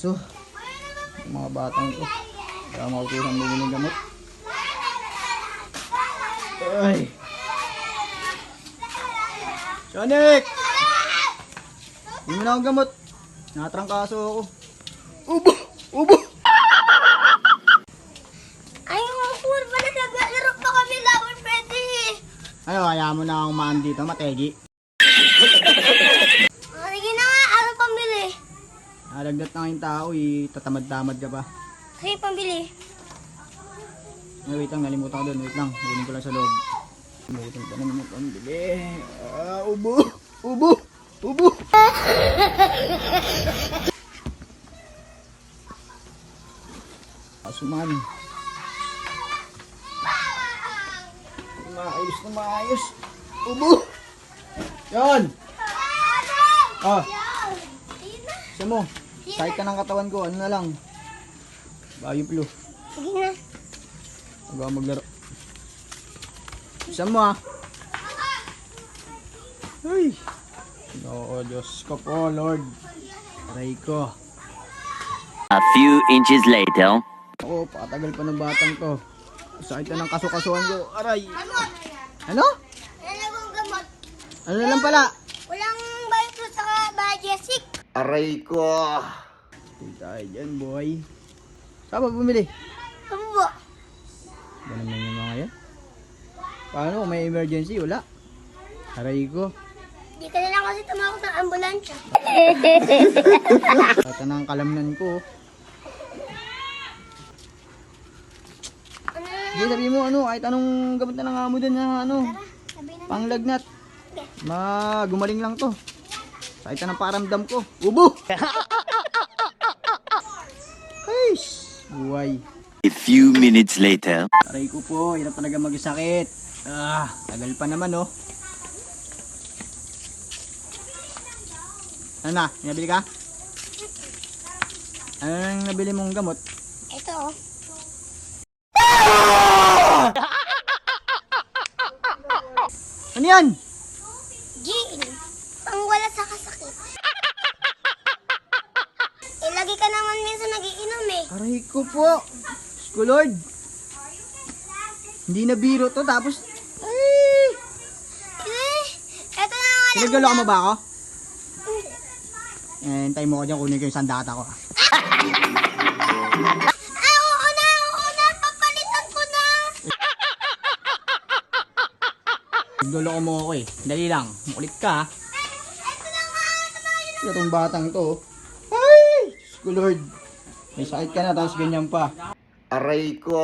kaso yung mga batang to kaya mautusan bumili ng gamot. Ay Sonic! Hindi mo na akong gamot. Nakatrangkaso ako. Ubo! Ubo! Ay, puro pa naglaro pa kami lawan pwede. Ano, kaya mo na akong maan dito, mategi. Sige na nga, ano pambili? Nalagdat na yung tao, tatamad-tamad ka pa. Sige, pambili. Ay, wait lang, nalimutan ko doon. Wait lang, huling ko lang sa loob. Nalimutan ko naman yung pambili. Ubo! Ubo! Ubo! Asuman. Maayos na maayos. Ubo! Yan! Ah! Gusto mo? Sakit ka ng katawan ko, ano na lang? Bayo plo. Sige na. Huwag ako maglaro. Gusto mo ah? Ay! Oo, Diyos ko po, Lord. Aray ko. A few inches later. Oo, patagal pa ng batang to. Sakit na ng kasukasuan ko. Aray! Gamot! Ano? Lalagong gamot. Ano na lang pala? Walang bayot sa Bajesic. Aray ko! Hindi tayo dyan, boy. Saan ba bumili? Ano ba? Ba naman yung mga yan? Paano kung may emergency? Wala. Aray ko. Di ka na lang kasi tumawag ng ambulansya. Tata na ang kalamnan ko. Ano na? Sige, sabi mo ano, kahit anong gamot na lang mo dun na ano, Sabi na. panglagnat. Gumaling lang to. Kahit anong paramdam ko. Ubo! Ay, buhay. A few minutes later. Aray ko po, hirap talaga magsakit. Tagal pa naman oh. Ano na? Nabili ka? Ano nang nabili mong gamot? Ito oh. Ano yan? Gin. Pang wala sa kasakit. Lagi ka naman minsan nagiinom eh. Aray ko po. Diyos ko Lord. Hindi na biro to tapos... Ay! Ito na nga lang. Pinagalo ka mo ba ako? Hintay mo ko dyan, kunin ko yung sandata ko. Ay, oo na. Papalitan ko na. Nagloloko mo ako eh. Dali lang. Makulit ka ha. Ito na nga. Itong batang to. Ay! Diyos ko Lord. May sakit ka na tapos ganyan pa. Aray ko.